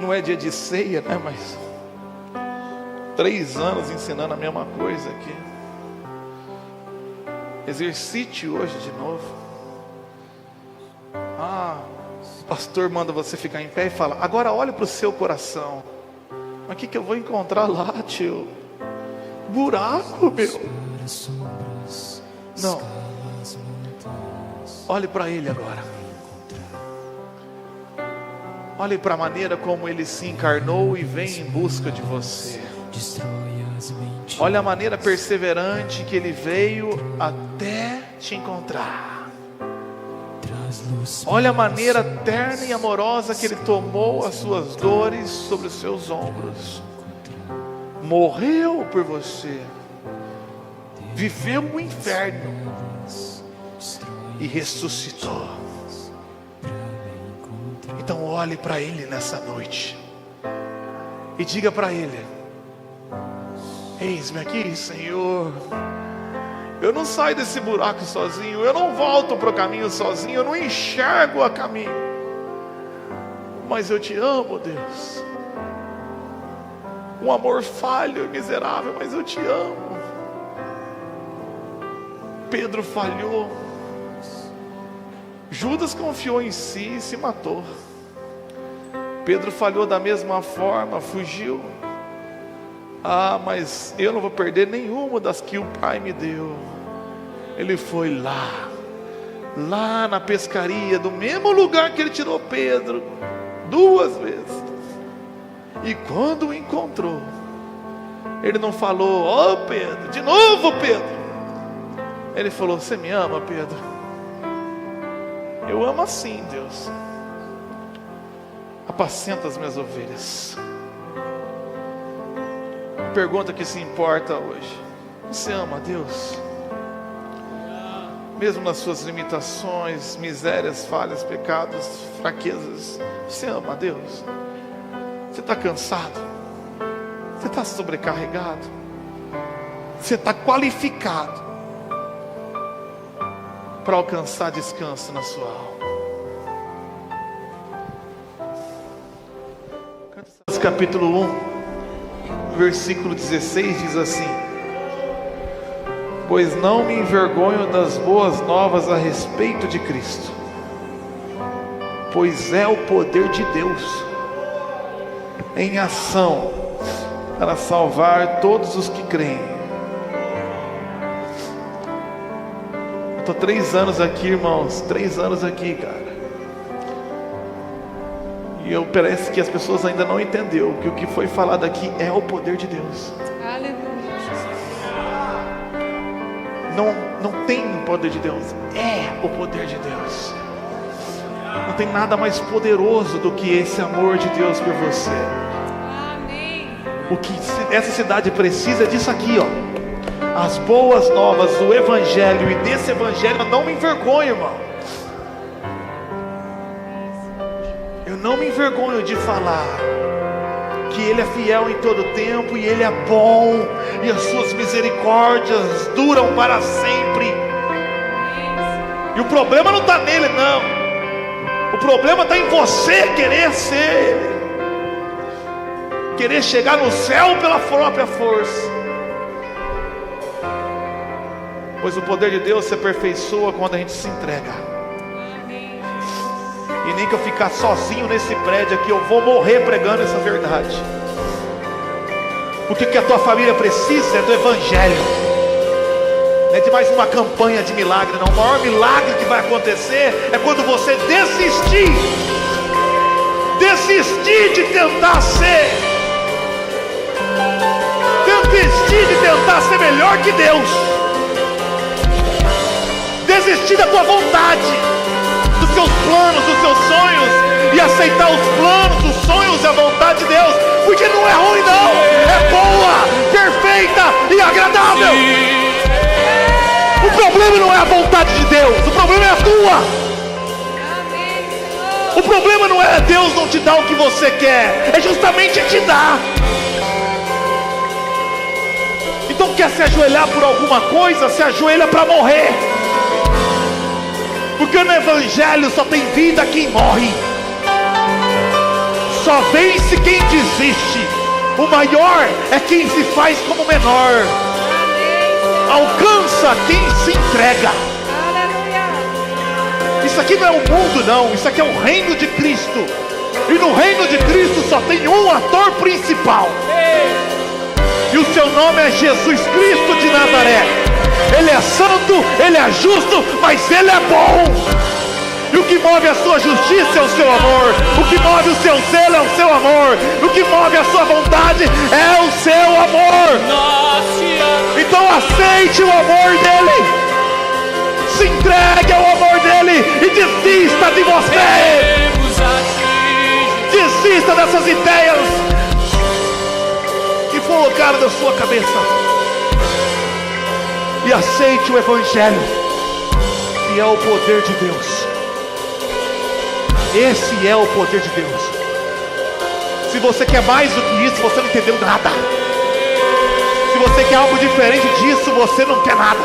[SPEAKER 1] Não é dia de ceia, né? Mas 3 anos ensinando a mesma coisa aqui. Exercite hoje de novo. O pastor manda você ficar em pé e fala: agora olhe para o seu coração. Mas o que eu vou encontrar lá, tio? Buraco, meu. Não. Olhe para Ele agora. Olhe para a maneira como Ele se encarnou e vem em busca de você. Olha a maneira perseverante que Ele veio até te encontrar. Olha a maneira terna e amorosa que Ele tomou as suas dores sobre os seus ombros. Morreu por você. Viveu o inferno e ressuscitou. Então olhe para Ele nessa noite e diga para Ele: eis-me aqui, Senhor. Eu não saio desse buraco sozinho, eu não volto para o caminho sozinho, eu não enxergo a caminho, mas eu te amo, Deus. Um amor falho e miserável, mas eu te amo. Pedro falhou, Judas confiou em si e se matou. Pedro falhou da mesma forma, fugiu. Ah, mas eu não vou perder nenhuma das que o Pai me deu. Ele foi lá na pescaria, do mesmo lugar que ele tirou Pedro 2 vezes. E quando o encontrou, ele não falou: ó Pedro, de novo Pedro. Ele falou: você me ama, Pedro? Eu amo assim, Deus. Apacenta as minhas ovelhas. Pergunta que se importa hoje: você ama a Deus? Mesmo nas suas limitações, misérias, falhas, pecados, fraquezas, você ama a Deus? Você está cansado? Você está sobrecarregado? Você está qualificado para alcançar descanso na sua alma? Capítulo 1, versículo 16 diz assim: pois não me envergonho das boas novas a respeito de Cristo, pois é o poder de Deus em ação para salvar todos os que creem. Eu estou 3 anos aqui, irmãos, 3 anos aqui, cara. E parece que as pessoas ainda não entenderam que o que foi falado aqui é o poder de Deus.
[SPEAKER 3] Aleluia.
[SPEAKER 1] Não tem o poder de Deus, é o poder de Deus. Não tem nada mais poderoso do que esse amor de Deus por você.
[SPEAKER 3] Amém.
[SPEAKER 1] O que essa cidade precisa é disso aqui, ó. As boas novas do Evangelho. E desse Evangelho eu não me envergonho, irmão. Eu não me envergonho de falar que Ele é fiel em todo tempo, e Ele é bom, e as suas misericórdias duram para sempre. E o problema não está nele, não. O problema está em você querer ser Ele, querer chegar no céu pela própria força. Pois o poder de Deus se aperfeiçoa quando a gente se entrega. E nem que eu ficar sozinho nesse prédio aqui, eu vou morrer pregando essa verdade. Porque o que a tua família precisa é do Evangelho. Não é de mais uma campanha de milagre, não. O maior milagre que vai acontecer é quando você desistir de tentar ser, melhor que Deus, desistir da tua vontade, dos seus planos, dos seus sonhos, e aceitar os planos, os sonhos e a vontade de Deus, porque não é ruim não, é boa, perfeita e agradável. O problema não é a vontade de Deus, o problema é a tua. O problema não é Deus não te dar o que você quer, é justamente te dar. Então quer se ajoelhar por alguma coisa, se ajoelha para morrer. Porque no Evangelho só tem vida quem morre, só vence quem desiste. O maior é quem se faz como menor, alcança quem se entrega. Isso aqui não é o mundo não, isso aqui é o reino de Cristo. E no reino de Cristo só tem um ator principal, e o seu nome é Jesus Cristo de Nazaré. Ele é santo, Ele é justo, mas Ele é bom. E o que move a sua justiça é o seu amor. O que move o seu zelo é o seu amor. O que move a sua vontade é o seu amor. Então aceite o amor dEle, se entregue ao amor dEle e desista de você. Desista dessas ideias que colocaram na sua cabeça, e aceite o Evangelho, que é o poder de Deus. Esse é o poder de Deus. Se você quer mais do que isso, você não entendeu nada. Se você quer algo diferente disso, você não quer nada.